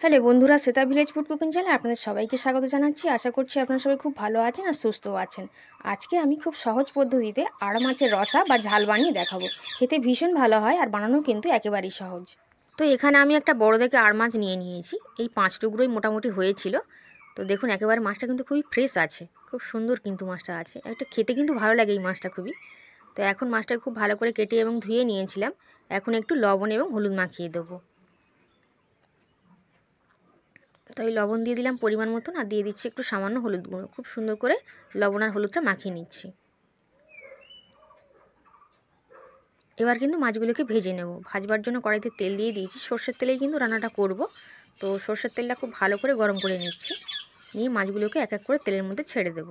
Hello বন্ধুরা, Shweta village food cooking চ্যানেলে আপনাদের সবাইকে স্বাগত জানাচ্ছি। আশা করছি আপনারা সবাই খুব ভালো আছেন আর সুস্থও আছেন। আজকে আমি খুব সহজ পদ্ধতিতে আড় মাছের রসা বা ঝাল বানিয়ে দেখাবো। খেতে ভীষণ ভালো হয় আর বানানো কিন্তু একেবারেই সহজ। তো এখানে আমি একটা বড় দেখে আড় মাছ নিয়ে নিয়েছি। এই 5 টুকরোই মোটামুটি হয়েছিল। তো দেখুন একেবারে মাছটা কিন্তু খুবই ফ্রেশ আছে, খুব সুন্দর কিন্তু মাছটা আছে, একটা খেতে কিন্তু ভালো লাগে এই মাছটা খুবই। তো এখন মাছটা খুব ভালো করে কেটে এবং ধুয়ে নিয়েছিলাম। এখন একটু লবণ এবং হলুদ মাখিয়ে দেবো। তো এই লবণ দিয়ে দিলাম পরিমাণ মতন, আর দিয়ে দিচ্ছি একটু সামান্য হলুদ গুঁড়ো। খুব সুন্দর করে লবণ আর হলুদটা মাখিয়ে নিচ্ছি। এবার কিন্তু মাছগুলোকে ভেজে নেব। ভাজবার জন্য কড়াইতে তেল দিয়ে দিয়েছি, সর্ষের তেলেই কিন্তু রান্নাটা করব। তো সর্ষের তেলটা খুব ভালো করে গরম করে নিচ্ছি, নিয়ে মাছগুলোকে এক এক করে তেলের মধ্যে ছেড়ে দেব।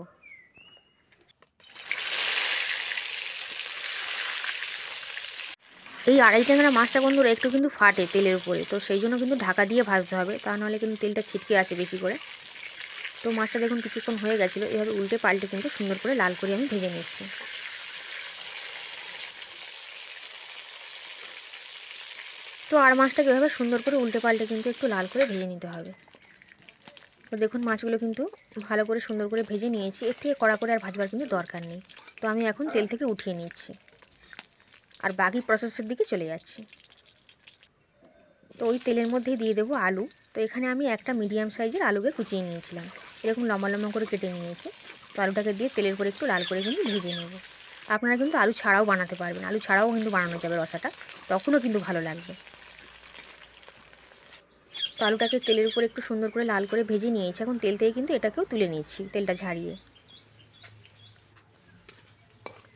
এই আড়াই ট্যাংরা মাছটা বন্ধুরা একটু কিন্তু ফাটে তেলের উপরে, তো সেই জন্য কিন্তু ঢাকা দিয়ে ভাজতে হবে, তা নাহলে কিন্তু তেলটা ছিটকে আসে বেশি করে। তো মাছটা দেখুন কিছুক্ষণ হয়ে গেছিলো, এভাবে উল্টে পাল্টে কিন্তু সুন্দর করে লাল করে আমি ভেজে নিচ্ছি। তো আর মাছটাকে এভাবে সুন্দর করে উল্টে পাল্টে কিন্তু একটু লাল করে ভেজে নিতে হবে। তো দেখুন মাছগুলো কিন্তু ভালো করে সুন্দর করে ভেজে নিয়েছি, এর থেকে কড়া করে আর ভাজবার কিন্তু দরকার নেই। তো আমি এখন তেল থেকে উঠিয়ে নিচ্ছি আর বাকি প্রসেসের দিকে চলে যাচ্ছি। তো ওই তেলের মধ্যেই দিয়ে দেবো আলু। তো এখানে আমি একটা মিডিয়াম সাইজের আলুকে কুচিয়ে নিয়েছিলাম, এরকম লম্বা লম্বা করে কেটে নিয়েছি। তো আলুটাকে দিয়ে তেলের উপরে একটু লাল করে কিন্তু ভেজে নেব। আপনারা কিন্তু আলু ছাড়াও বানাতে পারবেন, আলু ছাড়াও কিন্তু বানানো যাবে রসাটা, তখনও কিন্তু ভালো লাগবে। তো আলুটাকে তেলের উপর একটু সুন্দর করে লাল করে ভেজে নিয়েছি। এখন তেল থেকে কিন্তু এটাকেও তুলে নিচ্ছি, তেলটা ঝাড়িয়ে।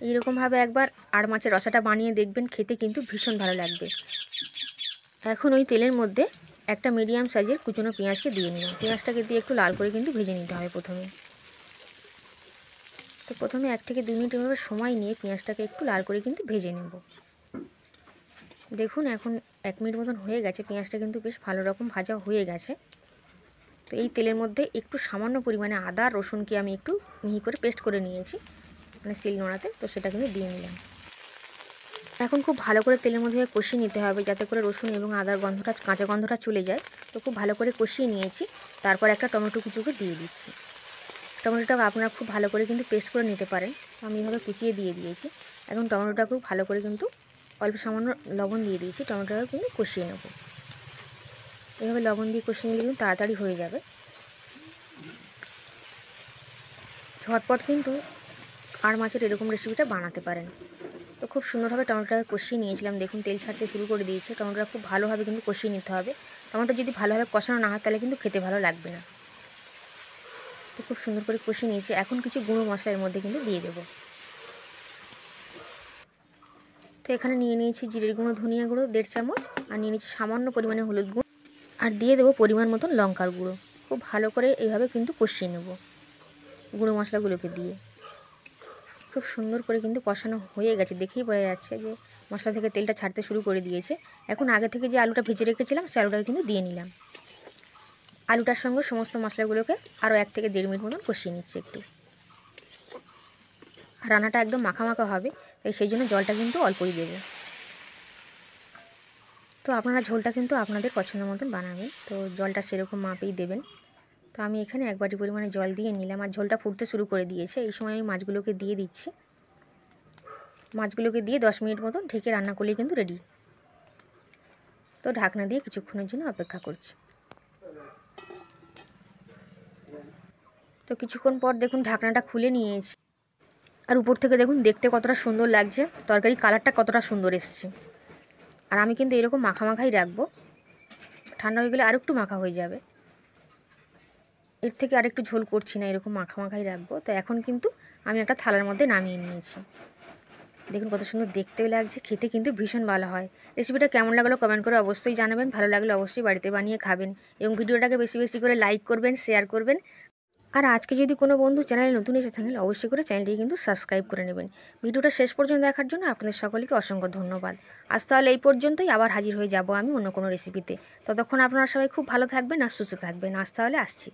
এইরকমভাবে একবার আড় মাছের রসাটা বানিয়ে দেখবেন, খেতে কিন্তু ভীষণ ভালো লাগবে। এখন ওই তেলের মধ্যে একটা মিডিয়াম সাইজের কুচনো পেঁয়াজকে দিয়ে নিলাম। পেঁয়াজটাকে দিয়ে একটু লাল করে কিন্তু ভেজে নিতে হবে প্রথমে। তো প্রথমে 1 থেকে 2 মিনিট এভাবে সময় নিয়ে পেঁয়াজটাকে একটু লাল করে কিন্তু ভেজে নেব। দেখুন এখন 1 মিনিট মতন হয়ে গেছে, পেঁয়াজটা কিন্তু বেশ ভালো রকম ভাজা হয়ে গেছে। তো এই তেলের মধ্যে একটু সামান্য পরিমাণে আদা রসুনকে আমি একটু মিহি করে পেস্ট করে নিয়েছি, মানে শিলনোড়াতে, তো সেটা কিন্তু দিয়ে নিলাম। এখন খুব ভালো করে তেলের মধ্যে কষিয়ে নিতে হবে, যাতে করে রসুন এবং আদার গন্ধটা, কাঁচা গন্ধটা চলে যায়। তো খুব ভালো করে কষিয়ে নিয়েছি। তারপর একটা টমেটো কুচুকে দিয়ে দিচ্ছি। টমেটোটাকে আপনারা খুব ভালো করে কিন্তু পেস্ট করে নিতে পারেন, আমি এভাবে কুচিয়ে দিয়ে দিয়েছি। এখন টমেটোটাকেও ভালো করে কিন্তু অল্প সামান্য লবণ দিয়ে দিয়েছি, টমেটোটাকে কিন্তু কষিয়ে নেব। এভাবে লবণ দিয়ে কষিয়ে নিলে কিন্তু তাড়াতাড়ি হয়ে যাবে, ঝটপট কিন্তু আড় মাছের এরকম রেসিপিটা বানাতে পারেন। তো খুব সুন্দরভাবে টমেটোটাকে কষিয়ে নিয়েছিলাম। দেখুন তেল ছাড়তে শুরু করে দিয়েছে। টমেটোটা খুব ভালোভাবে কিন্তু কষিয়ে নিতে হবে। টমেটো যদি ভালোভাবে কষানো না হয় তাহলে কিন্তু খেতে ভালো লাগবে না। তো খুব সুন্দর করে কষিয়ে নিয়েছি। এখন কিছু গুঁড়ো মশলা এর মধ্যে কিন্তু দিয়ে দেবো। তো এখানে নিয়ে নিয়েছি জিরের গুঁড়ো, ধনিয়া গুঁড়ো 1.5 চামচ, আর নিয়ে নিয়েছি সামান্য পরিমাণে হলুদ গুঁড়ো, আর দিয়ে দেবো পরিমাণ মতন লঙ্কার গুঁড়ো। খুব ভালো করে এইভাবে কিন্তু কষিয়ে নেব গুঁড়ো মশলাগুলোকে দিয়ে। খুব সুন্দর করে কিন্তু কষানো হয়ে গেছে, দেখেই বোঝা যাচ্ছে যে মশলা থেকে তেলটা ছাড়তে শুরু করে দিয়েছে। এখন আগে থেকে যে আলুটা ভেজে রেখেছিলাম সেই আলুটাকে কিন্তু দিয়ে নিলাম। আলুটার সঙ্গে সমস্ত মশলাগুলোকে আরও 1 থেকে 1.5 মিনিট মতন কষিয়ে নিচ্ছি একটু। রান্নাটা একদম মাখা মাখা হবে, তাই সেই জন্য জলটা কিন্তু অল্পই দেবো। তো আপনারা ঝোলটা কিন্তু আপনাদের পছন্দ মতন বানাবেন, তো জলটা সেরকম মাপেই দেবেন। তো আমি এখানে 1 বাটি পরিমাণে জল দিয়ে নিলাম, আর ঝোলটা ফুটতে শুরু করে দিয়েছে। এই সময় আমি মাছগুলোকে দিয়ে দিচ্ছি। মাছগুলোকে দিয়ে 10 মিনিট মতন ঢেকে রান্না করলেই কিন্তু রেডি। তো ঢাকনা দিয়ে কিছুক্ষণের জন্য অপেক্ষা করছি। তো কিছুক্ষণ পর দেখুন ঢাকনাটা খুলে নিয়েছি, আর উপর থেকে দেখুন দেখতে কতটা সুন্দর লাগছে, তরকারি কালারটা কতটা সুন্দর এসছে। আর আমি কিন্তু এরকম মাখা মাখাই রাখবো, ঠান্ডা হয়ে গেলে আর একটু মাখা হয়ে যাবে। এর থেকে আরেকটু ঝোল করছি না, এরকম মাখা মাখাই রাখবো। তো এখন কিন্তু আমি একটা থালার মধ্যে নামিয়ে নিয়েছি। দেখুন কত সুন্দর দেখতেও লাগছে, খেতে কিন্তু ভীষণ ভালো হয়। রেসিপিটা কেমন লাগলো কমেন্ট করে অবশ্যই জানাবেন। ভালো লাগলে অবশ্যই বাড়িতে বানিয়ে খাবেন, এবং ভিডিওটাকে বেশি বেশি করে লাইক করবেন, শেয়ার করবেন। আর আজকে যদি কোনো বন্ধু চ্যানেলে নতুন এসে থাকেন অবশ্যই করে চ্যানেলটিকে কিন্তু সাবস্ক্রাইব করে নেবেন। ভিডিওটা শেষ পর্যন্ত দেখার জন্য আপনাদের সকলকে অসংখ্য ধন্যবাদ। আজ তাহলে এই পর্যন্তই, আবার হাজির হয়ে যাব আমি অন্য কোনো রেসিপিতে। ততক্ষণ আপনারা সবাই খুব ভালো থাকবেন আর সুস্থ থাকবেন। আজ তাহলে আসছি।